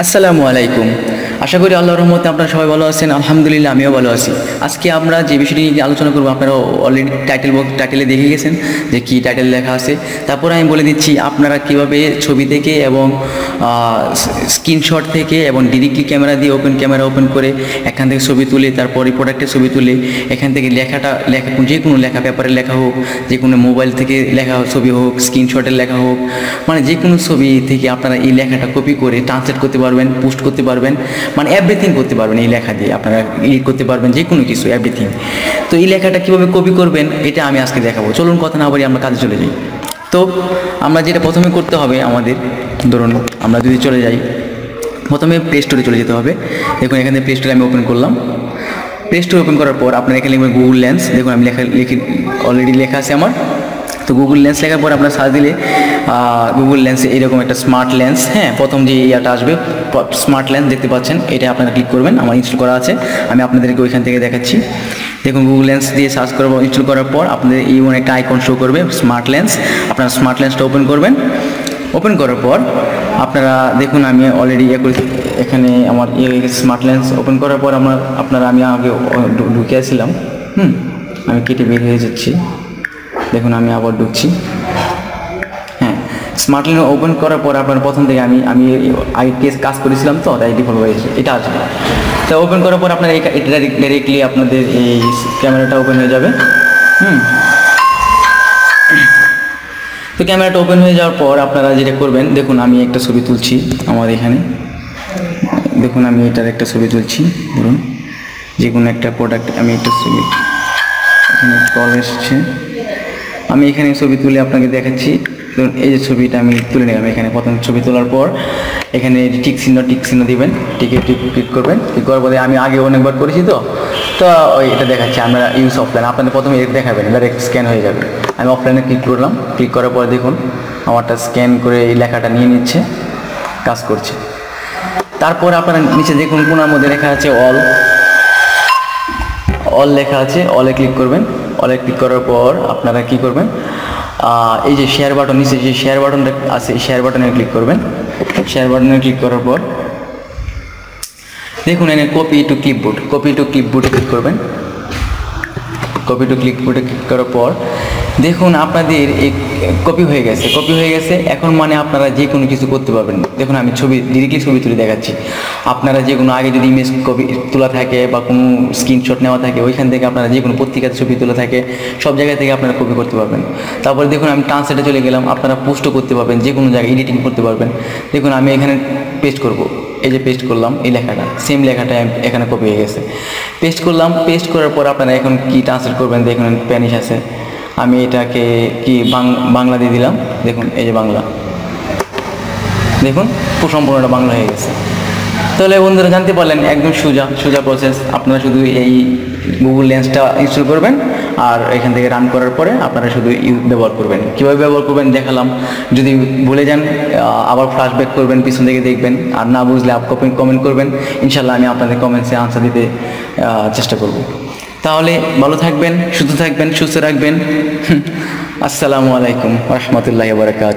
আসসালামু আলাইকুম। আশা করি আল্লাহর রহমতে আপনারা সবাই ভালো আছেন। আলহামদুলিল্লাহ আমিও ভালো আছি। আজকে আমরা যে বিষয়টি নিয়ে আলোচনা করব আপনারা অলরেডি টাইটেলে দেখে গেছেন যে কী টাইটেল লেখা আছে। তারপরে আমি বলে দিচ্ছি আপনারা কীভাবে ছবি থেকে এবং স্ক্রিনশট থেকে এবং ডিরেক্টলি ক্যামেরা দিয়ে ক্যামেরা ওপেন করে এখান থেকে ছবি তুলে তারপরে প্রোডাক্টের ছবি তুলে এখান থেকে লেখা যে কোনো লেখা পেপারে লেখা হোক, যে কোনো মোবাইল থেকে লেখা ছবি হোক, স্ক্রিনশটের লেখা হোক, মানে যে কোনো ছবি থেকে আপনারা এই লেখাটা কপি করে ট্রান্সলেট করতে পারবেন, পোস্ট করতে পারবেন, মানে এভরিথিং করতে পারবেন। এই লেখা দিয়ে আপনারা করতে পারবেন যে কোনো কিছু, এভরিথিং। তো এই লেখাটা কীভাবে কপি করবেন এটা আমি আজকে দেখাবো। চলুন কথা না বলি আমরা কাজে চলে যাই। তো আমরা যেটা প্রথমে করতে হবে আমাদের, ধরুন আমরা যদি চলে যাই, প্রথমে প্লে স্টোরে চলে যেতে হবে। দেখুন এখানে প্লে স্টোরে আমি ওপেন করলাম। প্লে স্টোর ওপেন করার পর আপনারা এখানে লিখবেন গুগল লেন্স। দেখুন আমি অলরেডি লেখা আছে আমার। তো গুগল লেন্স লেখার পর আপনার সার্চ দিলে গুগল লেন্সে এরকম একটা স্মার্ট লেন্স, হ্যাঁ, প্রথম যে ইয়াটা আসবে স্মার্ট লেন্স দেখতে পাচ্ছেন, এটা আপনারা ক্লিক করবেন। আমার ইনস্টল করা আছে, আমি আপনাদেরকে ওইখান থেকে দেখাচ্ছি। দেখুন গুগল লেন্স দিয়ে সার্চ করবো, ইনস্টল করার পর আপনাদের এই একটা আইকন শো করবে স্মার্ট লেন্স। আপনারা স্মার্ট লেন্সটা ওপেন করবেন। ওপেন করার পর আপনারা দেখুন আমি অলরেডি এখানে আমার স্মার্ট লেন্স ওপেন করার পর আমি আগে ঢুকে আসছিলাম। আমি কেটে বের হয়ে যাচ্ছি। দেখুন আমি আবার ঢুকছি। হ্যাঁ, স্মার্ট লেন্স ওপেন করার পর আপনার প্রথম থেকে আমি আগে কাজ করেছিলাম, তো তাই ডিফল্ট হয়েছে এটা আসবে। তো ওপেন করার পর আপনার এটা ডাইরেক্টলি আপনাদের এই ক্যামেরাটা ওপেন হয়ে যাবে। তো ক্যামেরাটা ওপেন হয়ে যাওয়ার পর আপনারা যেটা করবেন, দেখুন আমি একটা ছবি তুলছি আমার এখানে। দেখুন আমি এটার একটা ছবি তুলছি। ধরুন যে কোনো একটা প্রোডাক্ট, আমি একটা ছবি এখানে কল এসছে, আমি এখানে ছবি তুলে আপনাকে দেখাচ্ছি। ধরুন এই যে ছবিটা আমি তুলে নিলাম। এখানে প্রথম ছবি তোলার পর এখানে টিক চিহ্ন দিবেন। ক্লিক করবেন। ক্লিক করার পরে আমি আগে অনেকবার করেছি, তো এটা দেখাচ্ছি আমরা ইউজ অফলাইন। আপনাদের প্রথমে দেখাবেন, ডাইরেক্ট স্ক্যান হয়ে যাবে। আমি অফলাইনে ক্লিক করলাম। ক্লিক করার পর দেখুন আমারটা স্ক্যান করে এই লেখাটা নিয়ে নিচ্ছে, কাজ করছে। তারপর আপনারা নিচে দেখুন কোনার মধ্যে লেখা আছে অল লেখা আছে, অলে ক্লিক করবেন। অলে ক্লিক করার পর আপনারা কি করবেন, এই যে শেয়ার বাটন, নিচে যে শেয়ার বাটনটা আছে এই শেয়ার বাটনে ক্লিক করবেন। শেয়ার বাটনে ক্লিক করার পর দেখুন এখানে কপি টু ক্লিপবোর্ডে ক্লিক করবেন। কপি টু ক্লিপবোর্ডে ক্লিক করার পর দেখুন আপনাদের এই কপি হয়ে গেছে। এখন মানে আপনারা যে কোনো কিছু করতে পারবেন। দেখুন আমি ডিরেক্টলি ছবি তুলে দেখাচ্ছি। আপনারা যে কোনো আগে যদি ইমেজ কপি তোলা থাকে বা কোনো স্ক্রিনশট নেওয়া থাকে, ওইখান থেকে আপনারা যে কোনো পত্রিকাতে ছবি তোলা থাকে, সব জায়গা থেকে আপনারা কপি করতে পারবেন। তারপরে দেখুন আমি ট্রান্সলেটে চলে গেলাম। আপনারা পোস্টও করতে পারবেন, যে কোনো জায়গায় এডিটিং করতে পারবেন। দেখুন আমি এখানে পেস্ট করব, এই যে পেস্ট করলাম এই লেখাটা, সেম লেখাটা এখানে কপি হয়ে গেছে। পেস্ট করলাম। পেস্ট করার পর আপনারা এখন কি ট্রান্সলেট করবেন, দেখুন স্প্যানিশ আছে, আমি এটাকে কি বাংলা দিয়ে দিলাম। দেখুন এই যে বাংলা, দেখুন সম্পূর্ণটা বাংলা হয়ে গেছে। তাহলে বন্ধুরা জানতে পারলেন একদম সোজা প্রসেস। আপনারা শুধু এই গুগল লেন্সটা ইনস্টল করবেন আর এখান থেকে রান করার পরে আপনারা শুধু ব্যবহার করবেন। কীভাবে ব্যবহার করবেন দেখালাম। যদি ভুলে যান আবার ফ্ল্যাশব্যাক করবেন, পিছন থেকে দেখবেন। আর না বুঝলে কমেন্ট করবেন, ইনশাল্লাহ আমি আপনাদের কমেন্টসে আনসার দিতে চেষ্টা করব। তাহলে ভালো থাকবেন, সুস্থ থাকবেন, সুস্থ রাখবেন। আসসালামু আলাইকুম ওয়া রাহমাতুল্লাহি ওয়া বারাকাতুহু।